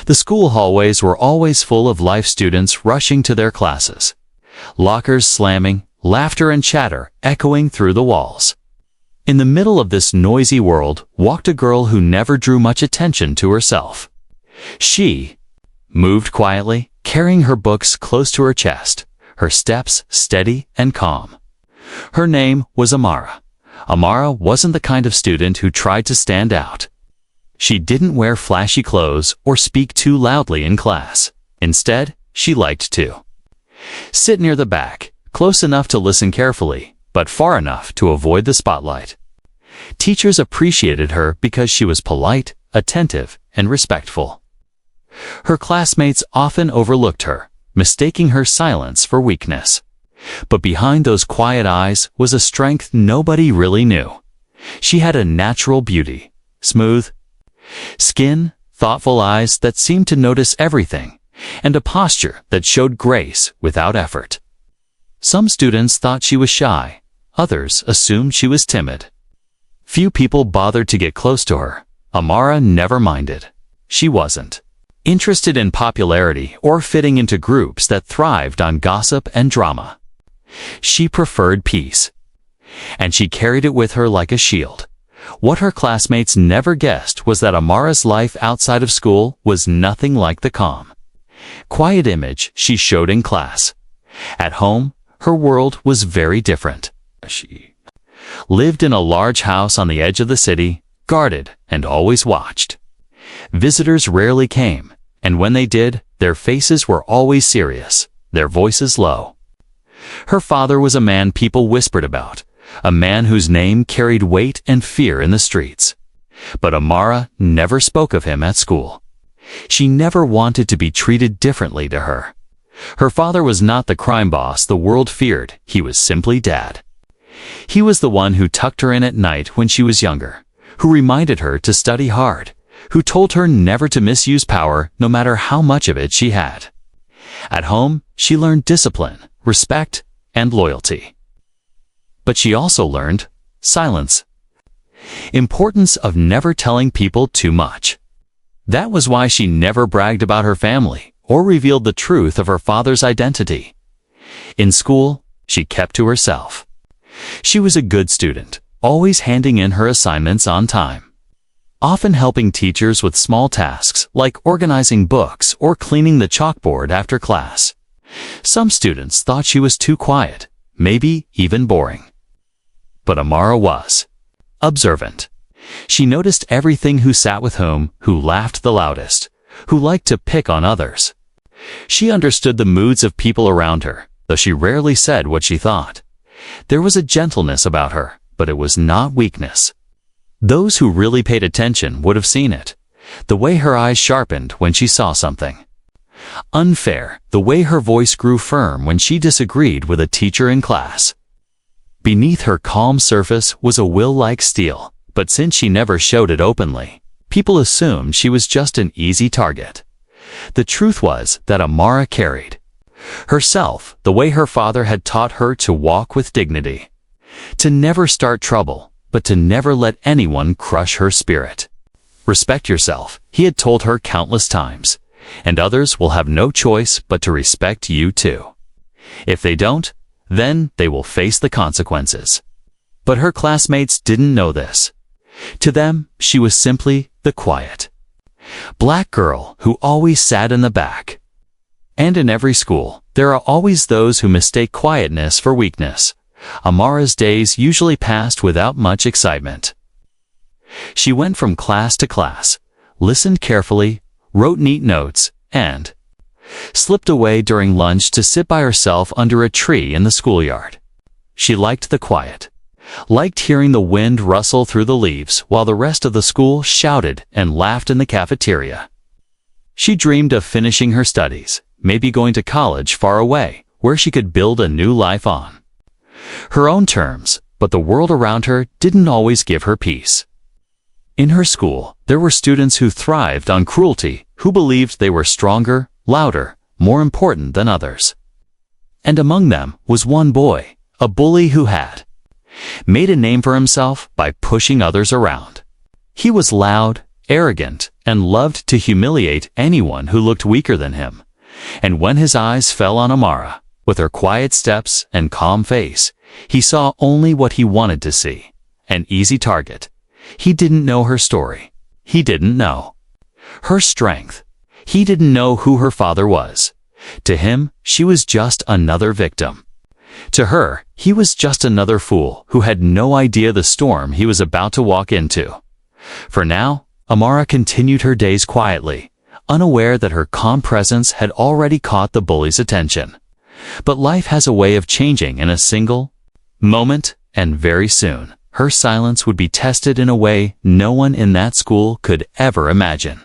The school hallways were always full of life students rushing to their classes. Lockers slamming, laughter and chatter echoing through the walls. In the middle of this noisy world walked a girl who never drew much attention to herself. She moved quietly, carrying her books close to her chest, her steps steady and calm. Her name was Amara. Amara wasn't the kind of student who tried to stand out. She didn't wear flashy clothes or speak too loudly in class. Instead, she liked to sit near the back, close enough to listen carefully, but far enough to avoid the spotlight. Teachers appreciated her because she was polite, attentive, and respectful. Her classmates often overlooked her, mistaking her silence for weakness. But behind those quiet eyes was a strength nobody really knew. She had a natural beauty, smooth skin, thoughtful eyes that seemed to notice everything, and a posture that showed grace without effort. Some students thought she was shy, others assumed she was timid. Few people bothered to get close to her. Amara never minded. She wasn't interested in popularity or fitting into groups that thrived on gossip and drama. She preferred peace, and she carried it with her like a shield. What her classmates never guessed was that Amara's life outside of school was nothing like the calm, quiet image she showed in class. At home, her world was very different. She lived in a large house on the edge of the city, guarded and always watched. Visitors rarely came, and when they did, their faces were always serious, their voices low. Her father was a man people whispered about, a man whose name carried weight and fear in the streets. But Amara never spoke of him at school. She never wanted to be treated differently to her. Her father was not the crime boss the world feared, he was simply Dad. He was the one who tucked her in at night when she was younger, who reminded her to study hard, who told her never to misuse power no matter how much of it she had. At home, she learned discipline, respect, and loyalty. But she also learned silence. Importance of never telling people too much. That was why she never bragged about her family or revealed the truth of her father's identity. In school, she kept to herself. She was a good student, always handing in her assignments on time, often helping teachers with small tasks like organizing books or cleaning the chalkboard after class. Some students thought she was too quiet, maybe even boring. But Amara was observant. She noticed everything: who sat with whom, who laughed the loudest, who liked to pick on others. She understood the moods of people around her, though she rarely said what she thought. There was a gentleness about her, but it was not weakness. Those who really paid attention would have seen it. The way her eyes sharpened when she saw something unfair, the way her voice grew firm when she disagreed with a teacher in class. Beneath her calm surface was a will like steel, but since she never showed it openly, people assumed she was just an easy target. The truth was that Amara carried herself the way her father had taught her to walk with dignity, to never start trouble, but to never let anyone crush her spirit. Respect yourself, he had told her countless times, and others will have no choice but to respect you too. If they don't, then they will face the consequences. But her classmates didn't know this. To them, she was simply the quiet black girl who always sat in the back. And in every school, there are always those who mistake quietness for weakness. Amara's days usually passed without much excitement. She went from class to class, listened carefully, wrote neat notes, and slipped away during lunch to sit by herself under a tree in the schoolyard. She liked the quiet, liked hearing the wind rustle through the leaves while the rest of the school shouted and laughed in the cafeteria. She dreamed of finishing her studies, maybe going to college far away, where she could build a new life on her own terms, but the world around her didn't always give her peace. In her school, there were students who thrived on cruelty, who believed they were stronger, louder, more important than others. And among them was one boy, a bully who had made a name for himself by pushing others around. He was loud, arrogant, and loved to humiliate anyone who looked weaker than him. And when his eyes fell on Amara, with her quiet steps and calm face, he saw only what he wanted to see, an easy target. He didn't know her story. He didn't know her strength. He didn't know who her father was. To him, she was just another victim. To her, he was just another fool who had no idea the storm he was about to walk into. For now, Amara continued her days quietly, unaware that her calm presence had already caught the bully's attention. But life has a way of changing in a single moment, and very soon, her silence would be tested in a way no one in that school could ever imagine.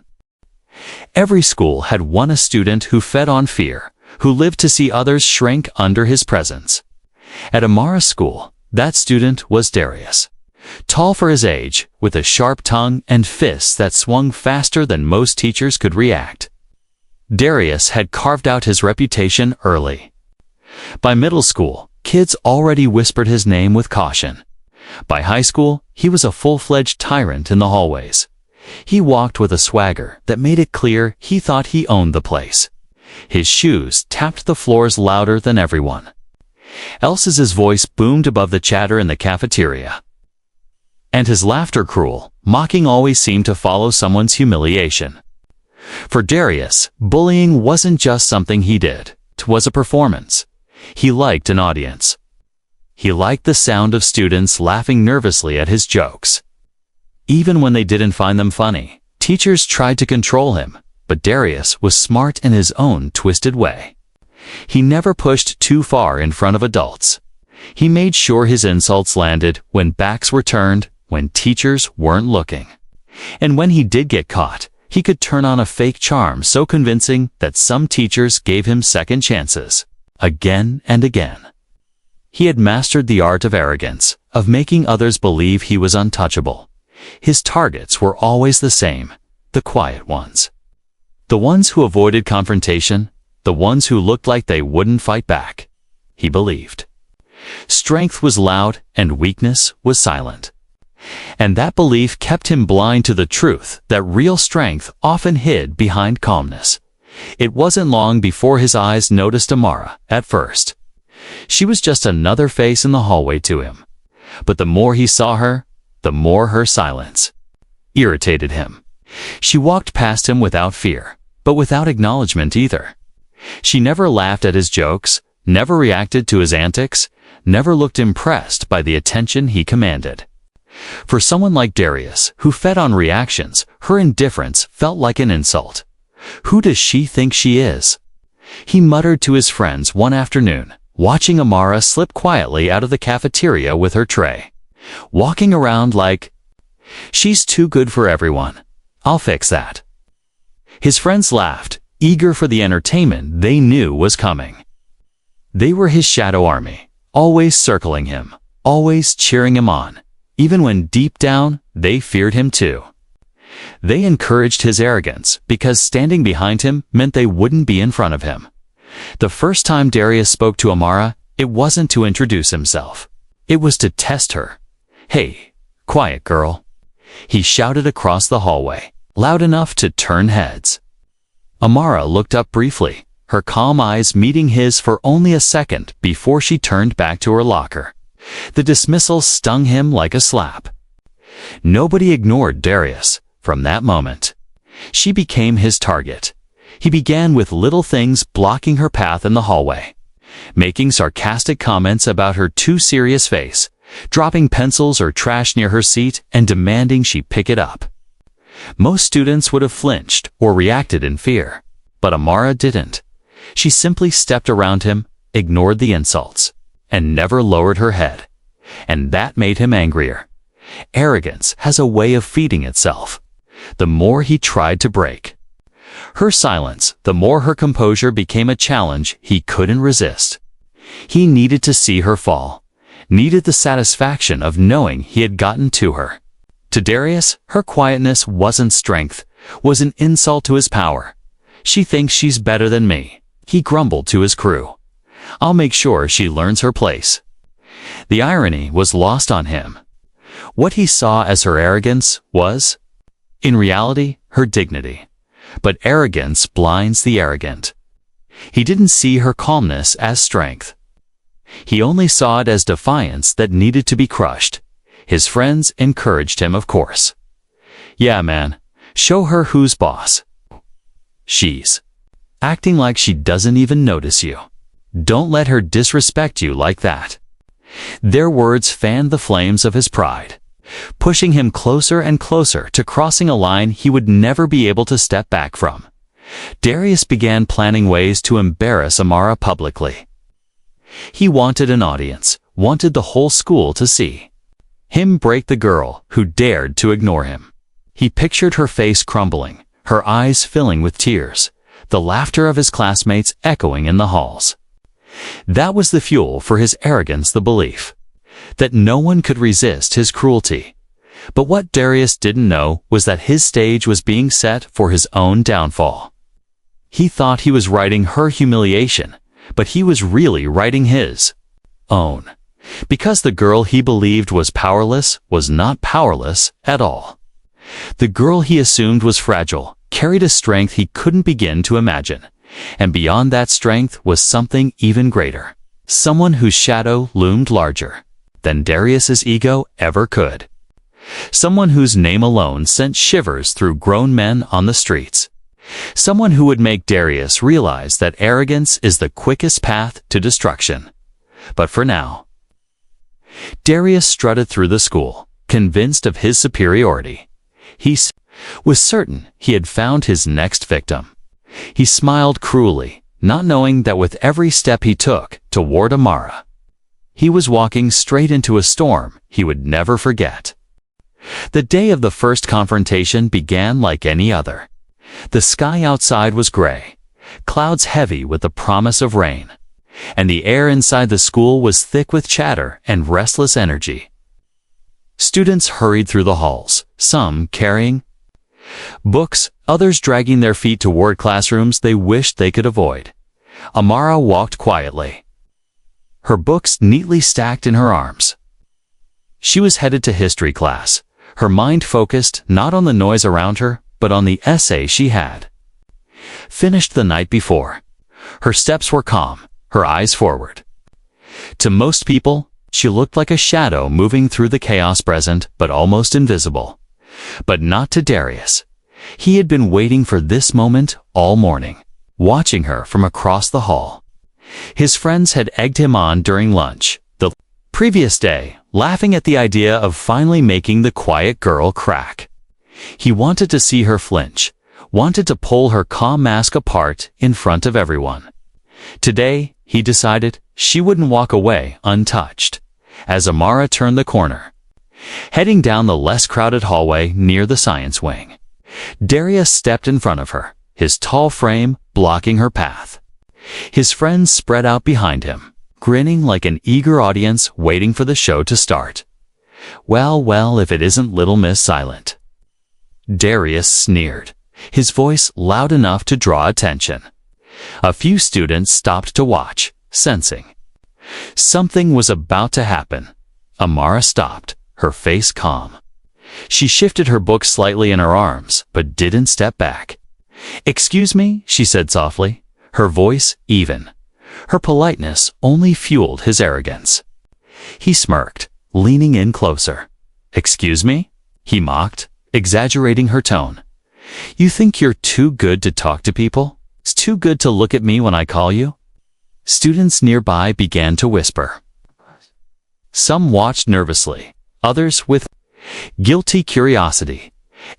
Every school had a student who fed on fear, who lived to see others shrink under his presence. At Amara's school, that student was Darius. Tall for his age, with a sharp tongue and fists that swung faster than most teachers could react. Darius had carved out his reputation early. By middle school, kids already whispered his name with caution. By high school, he was a full-fledged tyrant in the hallways. He walked with a swagger that made it clear he thought he owned the place. His shoes tapped the floors louder than everyone else's voice boomed above the chatter in the cafeteria. And his laughter, cruel, mocking, always seemed to follow someone's humiliation. For Darius, bullying wasn't just something he did, it was a performance. He liked an audience. He liked the sound of students laughing nervously at his jokes. Even when they didn't find them funny, teachers tried to control him, but Darius was smart in his own twisted way. He never pushed too far in front of adults. He made sure his insults landed when backs were turned, when teachers weren't looking. And when he did get caught, he could turn on a fake charm so convincing that some teachers gave him second chances, again and again. He had mastered the art of arrogance, of making others believe he was untouchable. His targets were always the same, the quiet ones. The ones who avoided confrontation, the ones who looked like they wouldn't fight back. He believed strength was loud and weakness was silent. And that belief kept him blind to the truth that real strength often hid behind calmness. It wasn't long before his eyes noticed Amara at first. She was just another face in the hallway to him. But the more he saw her, the more her silence irritated him. She walked past him without fear, but without acknowledgement either. She never laughed at his jokes, never reacted to his antics, never looked impressed by the attention he commanded. For someone like Darius, who fed on reactions, her indifference felt like an insult. Who does she think she is? He muttered to his friends one afternoon, watching Amara slip quietly out of the cafeteria with her tray, walking around like, "She's too good for everyone. I'll fix that." His friends laughed, eager for the entertainment they knew was coming. They were his shadow army, always circling him, always cheering him on, even when deep down they feared him too. They encouraged his arrogance because standing behind him meant they wouldn't be in front of him. The first time Darius spoke to Amara, it wasn't to introduce himself. It was to test her. "Hey, quiet girl," he shouted across the hallway, loud enough to turn heads. Amara looked up briefly, her calm eyes meeting his for only a second before she turned back to her locker. The dismissal stung him like a slap. Nobody ignored Darius from that moment. She became his target. He began with little things blocking her path in the hallway, making sarcastic comments about her too serious face, dropping pencils or trash near her seat and demanding she pick it up. Most students would have flinched or reacted in fear, but Amara didn't. She simply stepped around him, ignored the insults, and never lowered her head. And that made him angrier. Arrogance has a way of feeding itself. The more he tried to break her silence, the more her composure became a challenge he couldn't resist. He needed to see her fall, needed the satisfaction of knowing he had gotten to her. To Darius, her quietness wasn't strength, was an insult to his power. "She thinks she's better than me," he grumbled to his crew. "I'll make sure she learns her place." The irony was lost on him. What he saw as her arrogance was In reality, her dignity. But arrogance blinds the arrogant. He didn't see her calmness as strength. He only saw it as defiance that needed to be crushed. His friends encouraged him, of course. Yeah, man, show her who's boss. She's acting like she doesn't even notice you. Don't let her disrespect you like that. Their words fanned the flames of his pride, pushing him closer and closer to crossing a line he would never be able to step back from. Darius began planning ways to embarrass Amara publicly. He wanted an audience, wanted the whole school to see him break the girl who dared to ignore him. He pictured her face crumbling, her eyes filling with tears, the laughter of his classmates echoing in the halls. That was the fuel for his arrogance, the belief that no one could resist his cruelty. But what Darius didn't know was that his stage was being set for his own downfall. He thought he was writing her humiliation, but he was really writing his own. Because the girl he believed was powerless was not powerless at all. The girl he assumed was fragile carried a strength he couldn't begin to imagine. And beyond that strength was something even greater. Someone whose shadow loomed larger than Darius's ego ever could. Someone whose name alone sent shivers through grown men on the streets. Someone who would make Darius realize that arrogance is the quickest path to destruction. But for now, Darius strutted through the school, convinced of his superiority. He was certain he had found his next victim. He smiled cruelly, not knowing that with every step he took toward Amara, he was walking straight into a storm he would never forget. The day of the first confrontation began like any other. The sky outside was gray, clouds heavy with the promise of rain, and the air inside the school was thick with chatter and restless energy. Students hurried through the halls, some carrying books, others dragging their feet toward classrooms they wished they could avoid. Amara walked quietly, her books neatly stacked in her arms. She was headed to history class, her mind focused not on the noise around her, but on the essay she had finished the night before. Her steps were calm, her eyes forward. To most people, she looked like a shadow moving through the chaos present, but almost invisible. But not to Darius. He had been waiting for this moment all morning, watching her from across the hall. His friends had egged him on during lunch the previous day, laughing at the idea of finally making the quiet girl crack. He wanted to see her flinch, wanted to pull her calm mask apart in front of everyone. Today, he decided she wouldn't walk away untouched. As Amara turned the corner, heading down the less crowded hallway near the science wing, Darius stepped in front of her, his tall frame blocking her path. His friends spread out behind him, grinning like an eager audience waiting for the show to start. Well, if it isn't Little Miss Silent. Darius sneered, his voice loud enough to draw attention. A few students stopped to watch, sensing something was about to happen. Amara stopped, her face calm. She shifted her book slightly in her arms, but didn't step back. "Excuse me," she said softly, her voice even. Her politeness only fueled his arrogance. He smirked, leaning in closer. "Excuse me?" he mocked, exaggerating her tone. "You think you're too good to talk to people? It's too good to look at me when I call you?" Students nearby began to whisper. Some watched nervously, others with guilty curiosity.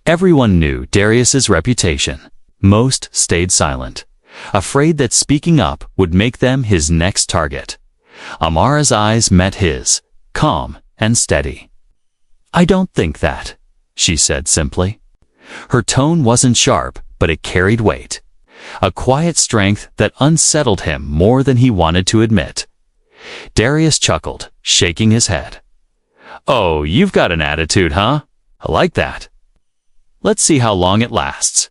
Everyone knew Darius's reputation. Most stayed silent, afraid that speaking up would make them his next target. Amara's eyes met his, calm and steady. "I don't think that," she said simply. Her tone wasn't sharp, but it carried weight. A quiet strength that unsettled him more than he wanted to admit. Darius chuckled, shaking his head. "Oh, you've got an attitude, huh? I like that. Let's see how long it lasts."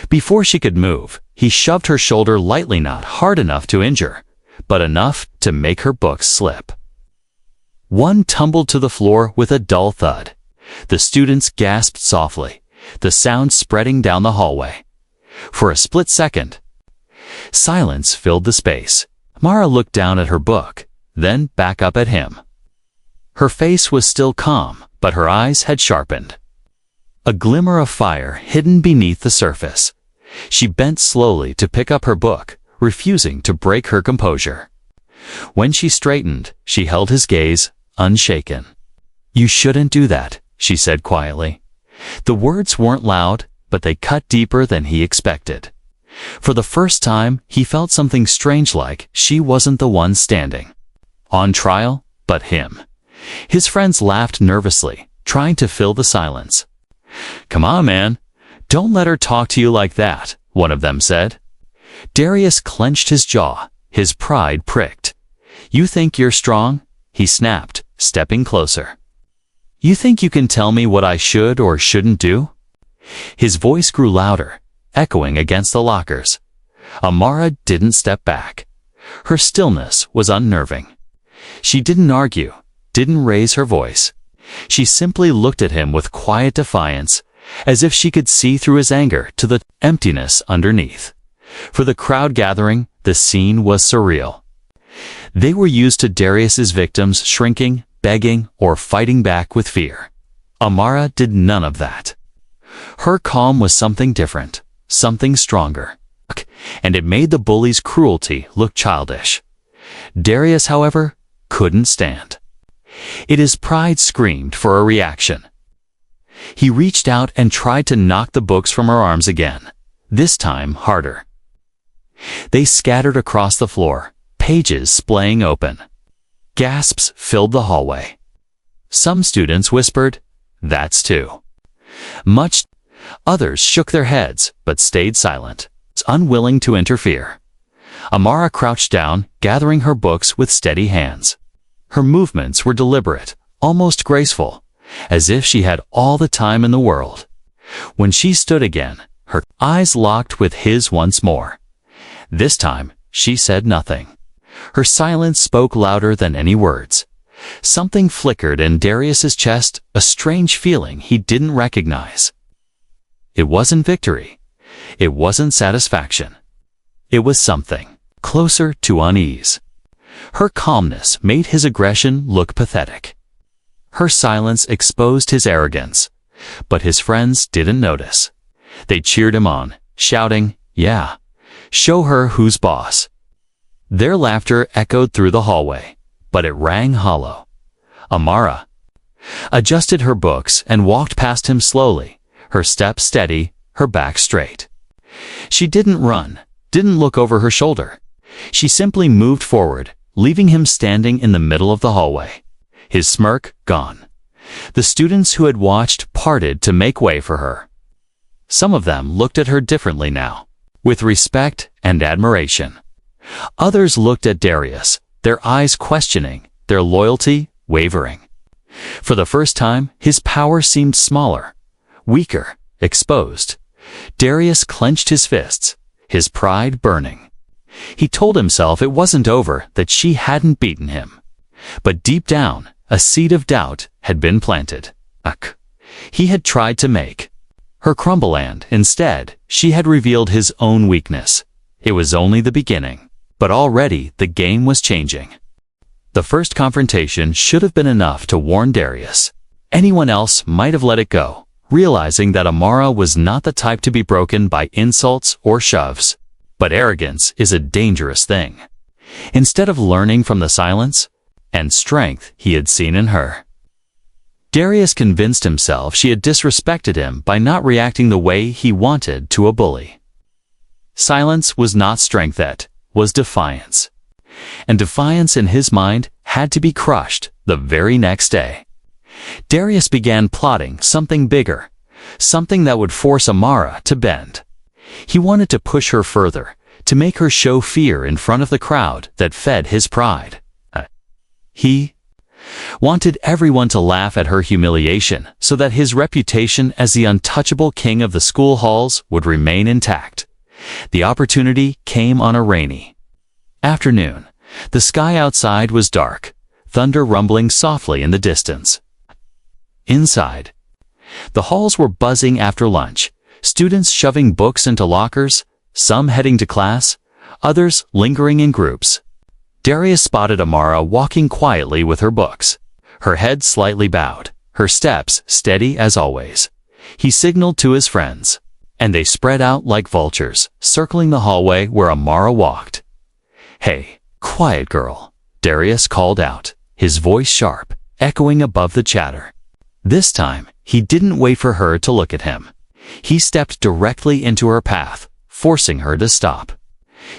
Before she could move, he shoved her shoulder lightly, not hard enough to injure, but enough to make her books slip. One tumbled to the floor with a dull thud. The students gasped softly, the sound spreading down the hallway. For a split second, silence filled the space. Amara looked down at her book, then back up at him. Her face was still calm, but her eyes had sharpened. A glimmer of fire hidden beneath the surface. She bent slowly to pick up her book, refusing to break her composure. When she straightened, she held his gaze, unshaken. "You shouldn't do that," she said quietly. The words weren't loud, but they cut deeper than he expected. For the first time, he felt something strange, like she wasn't the one standing on trial, but him. His friends laughed nervously, trying to fill the silence. "Come on, man. Don't let her talk to you like that," one of them said. Darius clenched his jaw, his pride pricked. "You think you're strong?" he snapped, stepping closer. "You think you can tell me what I should or shouldn't do?" His voice grew louder, echoing against the lockers. Amara didn't step back. Her stillness was unnerving. She didn't argue, didn't raise her voice. She simply looked at him with quiet defiance, as if she could see through his anger to the emptiness underneath. For the crowd gathering, the scene was surreal. They were used to Darius's victims shrinking, begging, or fighting back with fear. Amara did none of that. Her calm was something different, something stronger, and it made the bully's cruelty look childish. Darius, however, couldn't stand it. His pride screamed for a reaction. He reached out and tried to knock the books from her arms again, this time harder. They scattered across the floor, pages splaying open. Gasps filled the hallway. Some students whispered, "That's too much." Others shook their heads, but stayed silent, unwilling to interfere. Amara crouched down, gathering her books with steady hands. Her movements were deliberate, almost graceful, as if she had all the time in the world. When she stood again, her eyes locked with his once more. This time, she said nothing. Her silence spoke louder than any words. Something flickered in Darius's chest, a strange feeling he didn't recognize. It wasn't victory. It wasn't satisfaction. It was something closer to unease. Her calmness made his aggression look pathetic. Her silence exposed his arrogance, but his friends didn't notice. They cheered him on, shouting, "Yeah, show her who's boss." Their laughter echoed through the hallway, but it rang hollow. Amara adjusted her books and walked past him slowly, her step steady, her back straight. She didn't run, didn't look over her shoulder. She simply moved forward, leaving him standing in the middle of the hallway, his smirk gone. The students who had watched parted to make way for her. Some of them looked at her differently now, with respect and admiration. Others looked at Darius, their eyes questioning, their loyalty wavering. For the first time, his power seemed smaller, weaker, exposed. Darius clenched his fists, his pride burning. He told himself it wasn't over, that she hadn't beaten him. But deep down, a seed of doubt had been planted. He had tried to make her crumble, and instead, she had revealed his own weakness. It was only the beginning, but already the game was changing. The first confrontation should have been enough to warn Darius. Anyone else might have let it go, realizing that Amara was not the type to be broken by insults or shoves. But arrogance is a dangerous thing. Instead of learning from the silence and strength he had seen in her, Darius convinced himself she had disrespected him by not reacting the way he wanted to a bully. Silence was not strength, that was defiance. And defiance in his mind had to be crushed the very next day. Darius began plotting something bigger, something that would force Amara to bend. He wanted to push her further, to make her show fear in front of the crowd that fed his pride. He wanted everyone to laugh at her humiliation so that his reputation as the untouchable king of the school halls would remain intact. The opportunity came on a rainy afternoon. The sky outside was dark, thunder rumbling softly in the distance. Inside, The halls were buzzing after lunch, students shoving books into lockers, some heading to class, others lingering in groups. Darius spotted Amara walking quietly with her books, her head slightly bowed, her steps steady as always. He signaled to his friends, and they spread out like vultures, circling the hallway where Amara walked. "Hey, quiet girl," Darius called out, his voice sharp, echoing above the chatter. This time, he didn't wait for her to look at him. He stepped directly into her path, forcing her to stop.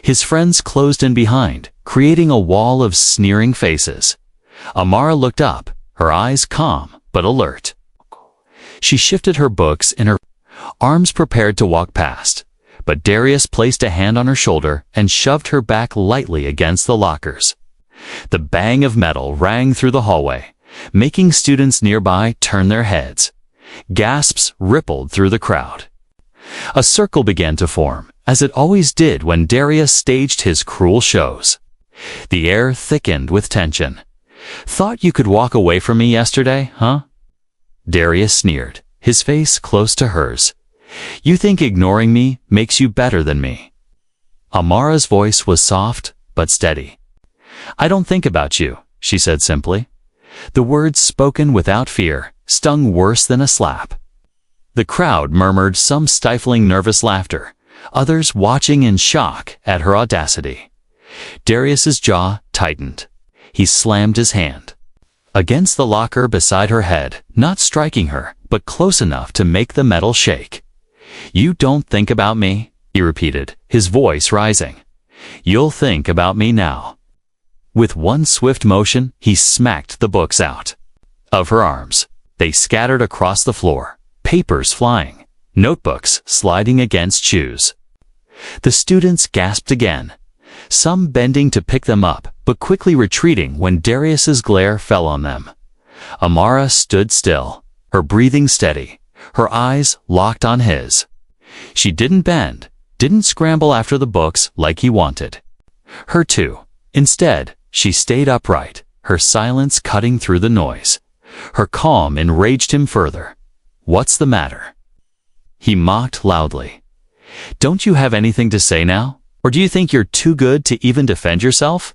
His friends closed in behind, creating a wall of sneering faces. Amara looked up, her eyes calm but alert. She shifted her books in her arms, prepared to walk past, but Darius placed a hand on her shoulder and shoved her back lightly against the lockers. The bang of metal rang through the hallway, making students nearby turn their heads. Gasps rippled through the crowd. A circle began to form, as it always did when Darius staged his cruel shows. The air thickened with tension. "Thought you could walk away from me yesterday, huh?" Darius sneered, his face close to hers. "You think ignoring me makes you better than me?" Amara's voice was soft but steady. "I don't think about you," she said simply. The words, spoken without fear, stung worse than a slap. The crowd murmured some stifling nervous laughter, others watching in shock at her audacity. Darius's jaw tightened. He slammed his hand against the locker beside her head, not striking her, but close enough to make the metal shake. "You don't think about me?" he repeated, his voice rising. "You'll think about me now." With one swift motion, he smacked the books out of her arms. They scattered across the floor, papers flying, notebooks sliding against shoes. The students gasped again, some bending to pick them up, but quickly retreating when Darius's glare fell on them. Amara stood still, her breathing steady, her eyes locked on his. She didn't bend, didn't scramble after the books like he wanted her to. Instead, she stayed upright, her silence cutting through the noise. Her calm enraged him further. "What's the matter?" he mocked loudly. "Don't you have anything to say now? Or do you think you're too good to even defend yourself?"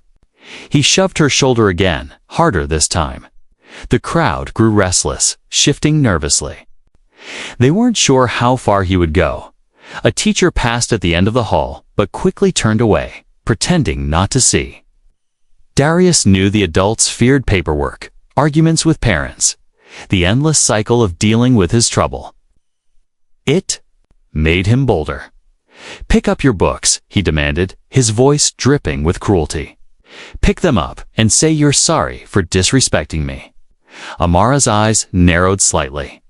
He shoved her shoulder again, harder this time. The crowd grew restless, shifting nervously. They weren't sure how far he would go. A teacher passed at the end of the hall, but quickly turned away, pretending not to see. Darius knew the adults feared paperwork, arguments with parents, the endless cycle of dealing with his trouble. It made him bolder. "Pick up your books," he demanded, his voice dripping with cruelty. "Pick them up and say you're sorry for disrespecting me." Amara's eyes narrowed slightly.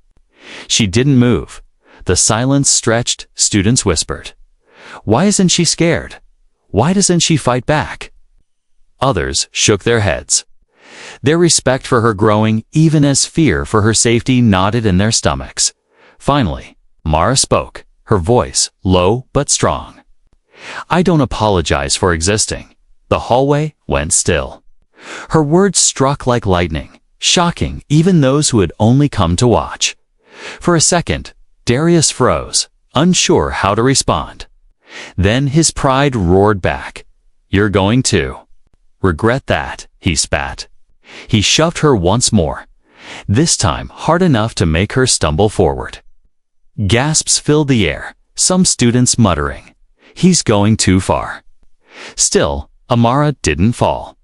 She didn't move. The silence stretched, students whispered. "Why isn't she scared? Why doesn't she fight back?" Others shook their heads. Their respect for her growing, even as fear for her safety knotted in their stomachs. Finally, Amara spoke, her voice low but strong. "I don't apologize for existing." The hallway went still. Her words struck like lightning, shocking even those who had only come to watch. For a second, Darius froze, unsure how to respond. Then his pride roared back. "You're going to regret that," he spat. He shoved her once more, this time hard enough to make her stumble forward. Gasps filled the air, some students muttering, "He's going too far." Still, Amara didn't fall.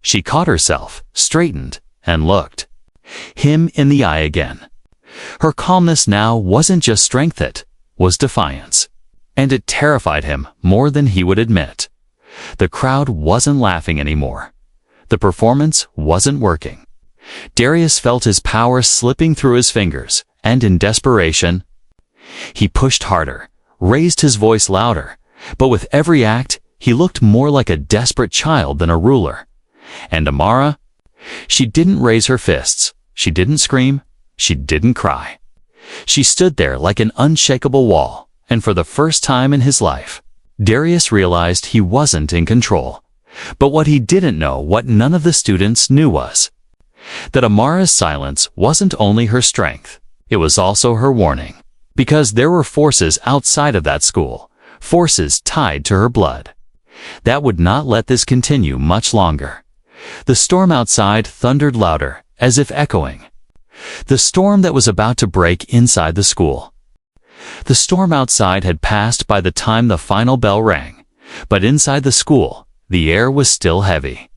She caught herself, straightened, and looked him in the eye again. Her calmness now wasn't just strength, it was defiance. And it terrified him more than he would admit. The crowd wasn't laughing anymore. The performance wasn't working. Darius felt his power slipping through his fingers, and in desperation, he pushed harder, raised his voice louder, but with every act, he looked more like a desperate child than a ruler. And Amara? She didn't raise her fists, she didn't scream, she didn't cry. She stood there like an unshakable wall, and for the first time in his life, Darius realized he wasn't in control. But what he didn't know, what none of the students knew, was that Amara's silence wasn't only her strength, it was also her warning. Because there were forces outside of that school, forces tied to her blood, that would not let this continue much longer. The storm outside thundered louder, as if echoing. The storm that was about to break inside the school. The storm outside had passed by the time the final bell rang, but inside the school, the air was still heavy.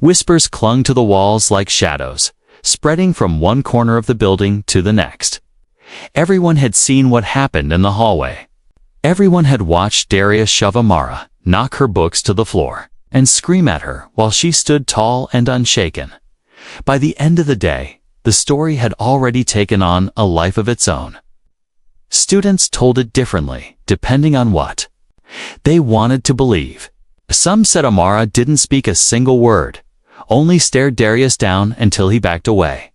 Whispers clung to the walls like shadows, spreading from one corner of the building to the next. Everyone had seen what happened in the hallway. Everyone had watched Darius shove Amara, knock her books to the floor, and scream at her while she stood tall and unshaken. By the end of the day, the story had already taken on a life of its own. Students told it differently, depending on what they wanted to believe. Some said Amara didn't speak a single word, only stared Darius down until he backed away.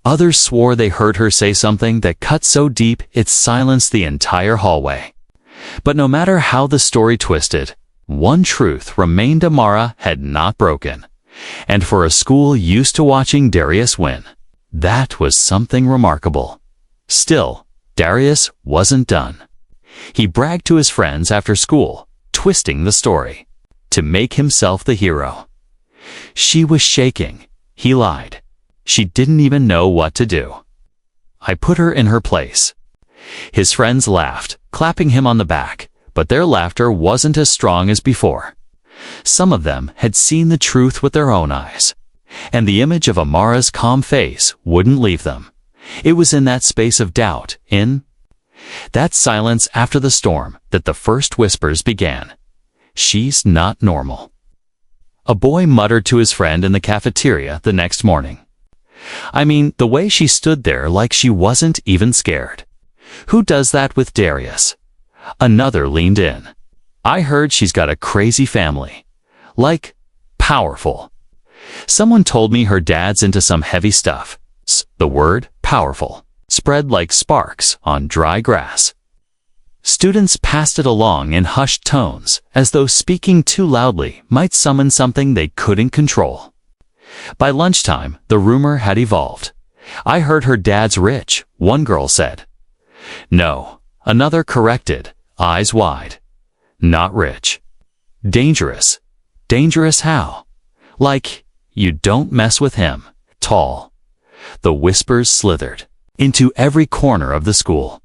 Others swore they heard her say something that cut so deep it silenced the entire hallway. But no matter how the story twisted, one truth remained: Amara had not broken. And for a school used to watching Darius win, that was something remarkable. Still, Darius wasn't done. He bragged to his friends after school, twisting the story to make himself the hero. She was shaking. He lied. She didn't even know what to do. I put her in her place. His friends laughed, clapping him on the back, but their laughter wasn't as strong as before. Some of them had seen the truth with their own eyes, and the image of Amara's calm face wouldn't leave them. It was in that space of doubt, in that silence after the storm, that the first whispers began. She's not normal. A boy muttered to his friend in the cafeteria the next morning. I mean, the way she stood there like she wasn't even scared. Who does that with Darius? Another leaned in. I heard she's got a crazy family. Like, powerful. Someone told me her dad's into some heavy stuff. The word, powerful, spread like sparks on dry grass. Students passed it along in hushed tones, as though speaking too loudly might summon something they couldn't control. By lunchtime, the rumor had evolved. I heard her dad's rich, one girl said. No, another corrected, eyes wide. Not rich. Dangerous. Dangerous how? Like, you don't mess with him. Tall. The whispers slithered into every corner of the school.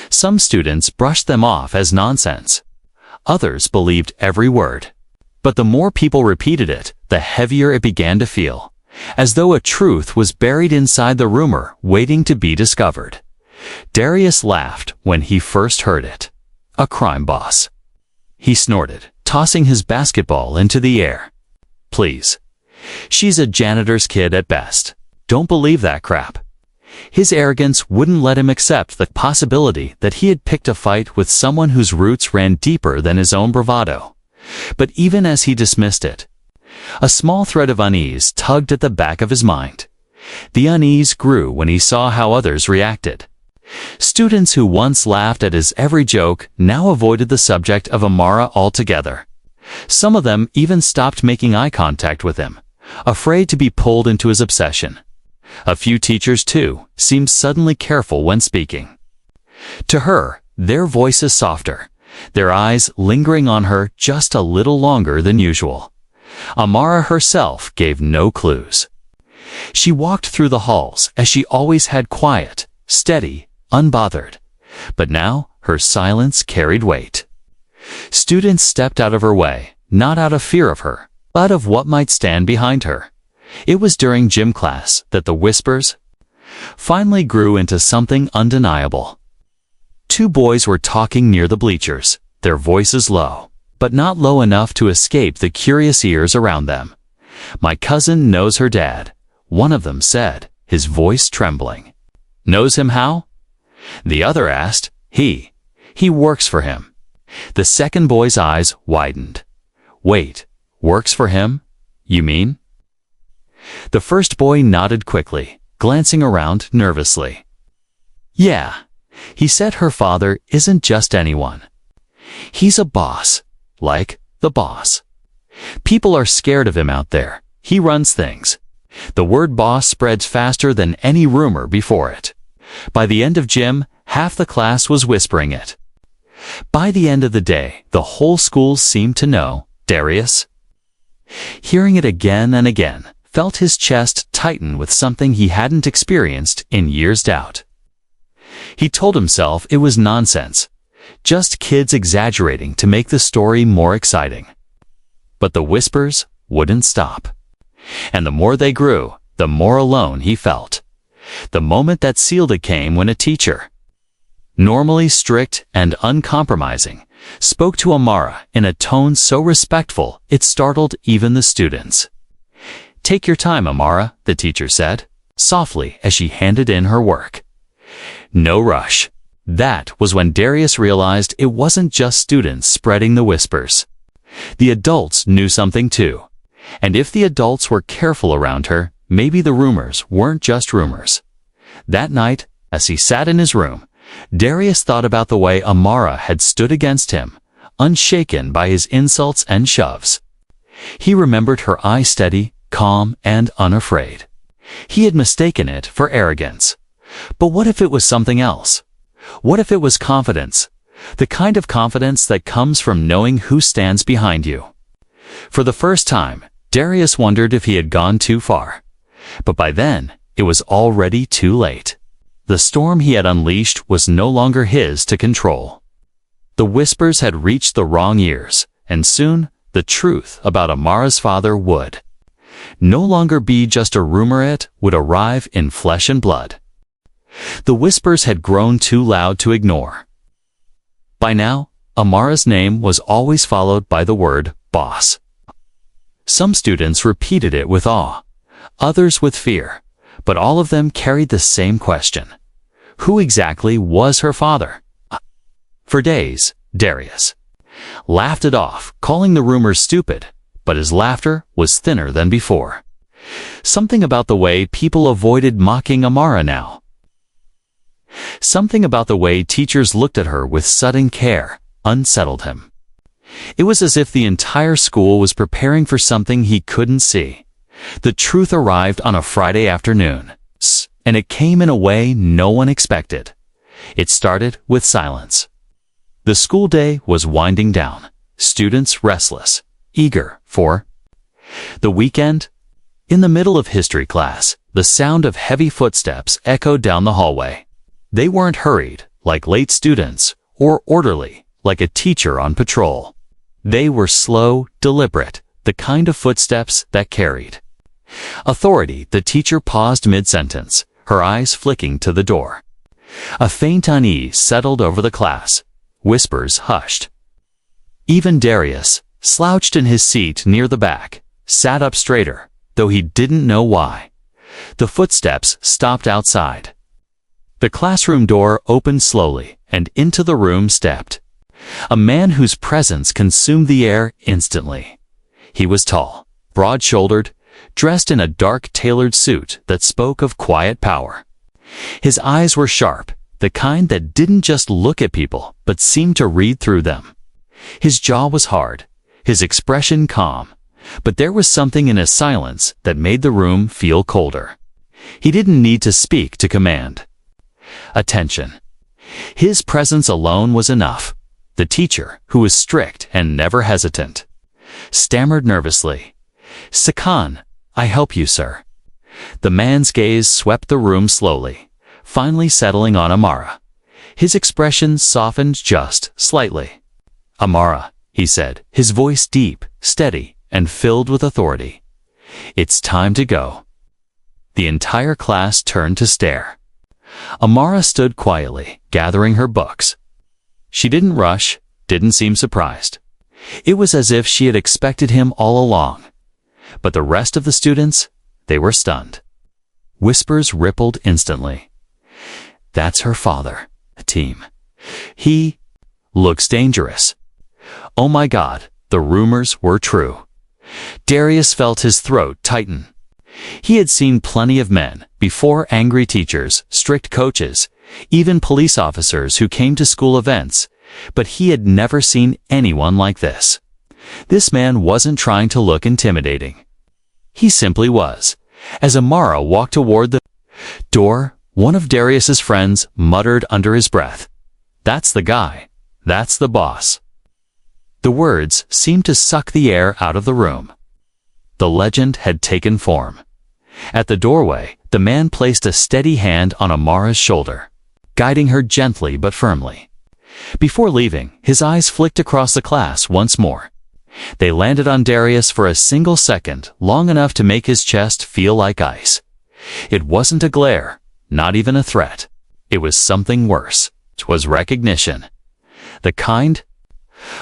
Some students brushed them off as nonsense. Others believed every word. But the more people repeated it, the heavier it began to feel, as though a truth was buried inside the rumor waiting to be discovered. Darius laughed when he first heard it. A crime boss. He snorted, tossing his basketball into the air. Please. She's a janitor's kid at best. Don't believe that crap. His arrogance wouldn't let him accept the possibility that he had picked a fight with someone whose roots ran deeper than his own bravado. But even as he dismissed it, a small thread of unease tugged at the back of his mind. The unease grew when he saw how others reacted. Students who once laughed at his every joke now avoided the subject of Amara altogether. Some of them even stopped making eye contact with him, afraid to be pulled into his obsession. A few teachers, too, seemed suddenly careful when speaking. To her, their voices softer, their eyes lingering on her just a little longer than usual. Amara herself gave no clues. She walked through the halls as she always had, quiet, steady, unbothered. But now her silence carried weight. Students stepped out of her way, not out of fear of her, but of what might stand behind her. It was during gym class that the whispers finally grew into something undeniable. Two boys were talking near the bleachers, their voices low, but not low enough to escape the curious ears around them. My cousin knows her dad, one of them said, his voice trembling. Knows him how? The other asked. He works for him. The second boy's eyes widened. Wait, works for him? You mean? The first boy nodded quickly, glancing around nervously. Yeah, he said her father isn't just anyone. He's a boss, like the boss. People are scared of him out there. He runs things. The word boss spreads faster than any rumor before it. By the end of gym, half the class was whispering it. By the end of the day, the whole school seemed to know Darius. Hearing it again and again felt his chest tighten with something he hadn't experienced in years' doubt. He told himself it was nonsense, just kids exaggerating to make the story more exciting. But the whispers wouldn't stop. And the more they grew, the more alone he felt. The moment that sealed it came when a teacher, normally strict and uncompromising, spoke to Amara in a tone so respectful it startled even the students. "Take your time, Amara," the teacher said, softly as she handed in her work. No rush. That was when Darius realized it wasn't just students spreading the whispers. The adults knew something too. And if the adults were careful around her, maybe the rumors weren't just rumors. That night, as he sat in his room, Darius thought about the way Amara had stood against him, unshaken by his insults and shoves. He remembered her eye steady, calm, and unafraid. He had mistaken it for arrogance. But what if it was something else? What if it was confidence? The kind of confidence that comes from knowing who stands behind you. For the first time, Darius wondered if he had gone too far. But by then, it was already too late. The storm he had unleashed was no longer his to control. The whispers had reached the wrong ears, and soon the truth about Amara's father would no longer be just a rumor, it would arrive in flesh and blood. The whispers had grown too loud to ignore. By now, Amara's name was always followed by the word boss. Some students repeated it with awe, others with fear, but all of them carried the same question. Who exactly was her father? For days, Darius laughed it off, calling the rumors stupid, but his laughter was thinner than before. Something about the way people avoided mocking Amara now. Something about the way teachers looked at her with sudden care unsettled him. It was as if the entire school was preparing for something he couldn't see. The truth arrived on a Friday afternoon, and it came in a way no one expected. It started with silence. The school day was winding down, students restless, eager for the weekend. In the middle of history class, the sound of heavy footsteps echoed down the hallway. They weren't hurried, like late students, or orderly, like a teacher on patrol. They were slow, deliberate, the kind of footsteps that carried authority. The teacher paused mid-sentence, her eyes flicking to the door. A faint unease settled over the class. Whispers hushed. Even Darius, slouched in his seat near the back, sat up straighter, though he didn't know why. The footsteps stopped outside. The classroom door opened slowly, and into the room stepped a man whose presence consumed the air instantly. He was tall, broad-shouldered, dressed in a dark tailored suit that spoke of quiet power. His eyes were sharp, the kind that didn't just look at people, but seemed to read through them. His jaw was hard, his expression calm, but there was something in his silence that made the room feel colder. He didn't need to speak to command attention. His presence alone was enough. The teacher, who was strict and never hesitant, stammered nervously, "Sakan, I help you, sir." The man's gaze swept the room slowly, finally settling on Amara. His expression softened just slightly. "Amara," he said, his voice deep, steady, and filled with authority. "It's time to go." The entire class turned to stare. Amara stood quietly, gathering her books. She didn't rush, didn't seem surprised. It was as if she had expected him all along. But the rest of the students, they were stunned. Whispers rippled instantly. "That's her father, a team. He looks dangerous." Oh my God, the rumors were true. Darius felt his throat tighten. He had seen plenty of men before: angry teachers, strict coaches, even police officers who came to school events, but he had never seen anyone like this. This man wasn't trying to look intimidating. He simply was. As Amara walked toward the door, One of Darius's friends muttered under his breath, "That's the guy. That's the boss." The words seemed to suck the air out of the room. The legend had taken form. At the doorway, the man placed a steady hand on Amara's shoulder, guiding her gently but firmly. Before leaving, his eyes flicked across the class once more. They landed on Darius for a single second, long enough to make his chest feel like ice. It wasn't a glare, not even a threat. It was something worse. It was recognition. The kind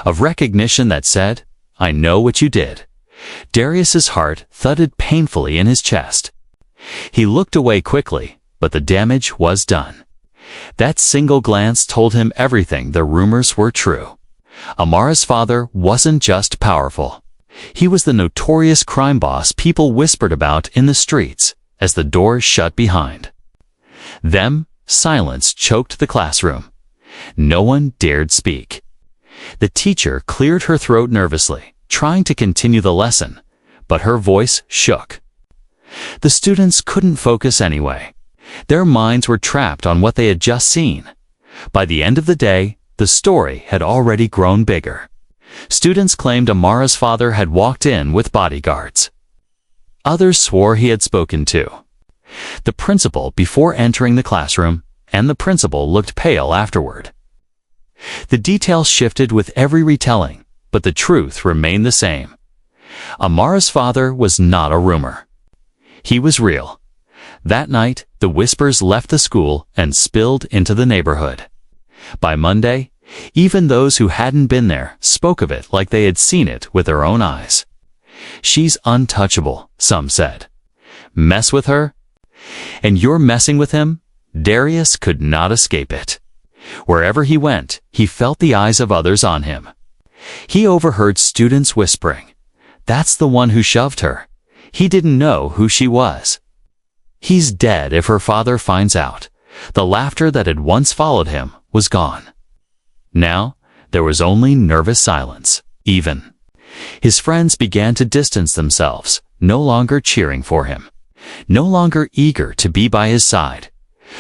of recognition that said, "I know what you did." Darius's heart thudded painfully in his chest. He looked away quickly, but the damage was done. That single glance told him everything the rumors were true. Amara's father wasn't just powerful. He was the notorious crime boss people whispered about in the streets as the doors shut behind them. Silence choked the classroom. No one dared speak. The teacher cleared her throat nervously, trying to continue the lesson, but her voice shook. The students couldn't focus anyway. Their minds were trapped on what they had just seen. By the end of the day, the story had already grown bigger. Students claimed Amara's father had walked in with bodyguards. Others swore he had spoken to the principal before entering the classroom, and the principal looked pale afterward. The details shifted with every retelling, but the truth remained the same. Amara's father was not a rumor. He was real. That night, the whispers left the school and spilled into the neighborhood. By Monday, even those who hadn't been there spoke of it like they had seen it with their own eyes. "She's untouchable," some said. "Mess with her, and you're messing with him." Darius could not escape it. Wherever he went, he felt the eyes of others on him. He overheard students whispering, "That's the one who shoved her. He didn't know who she was. He's dead if her father finds out." The laughter that had once followed him was gone. Now, there was only nervous silence. Even his friends began to distance themselves, no longer cheering for him, no longer eager to be by his side.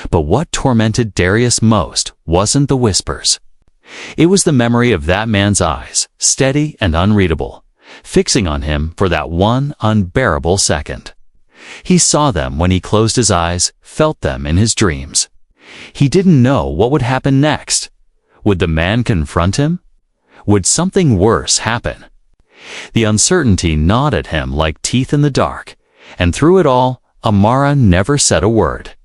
But what tormented Darius most wasn't the whispers. It was the memory of that man's eyes, steady and unreadable, fixing on him for that one unbearable second. He saw them when he closed his eyes, felt them in his dreams. He didn't know what would happen next. Would the man confront him? Would something worse happen? The uncertainty gnawed at him like teeth in the dark, and through it all, Amara never said a word.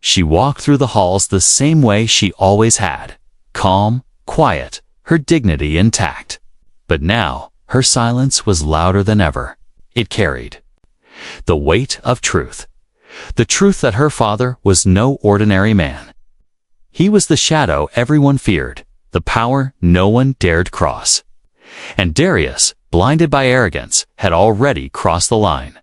She walked through the halls the same way she always had, calm, quiet, her dignity intact. But now, her silence was louder than ever. It carried the weight of truth. The truth that her father was no ordinary man. He was the shadow everyone feared, the power no one dared cross. And Darius, blinded by arrogance, had already crossed the line.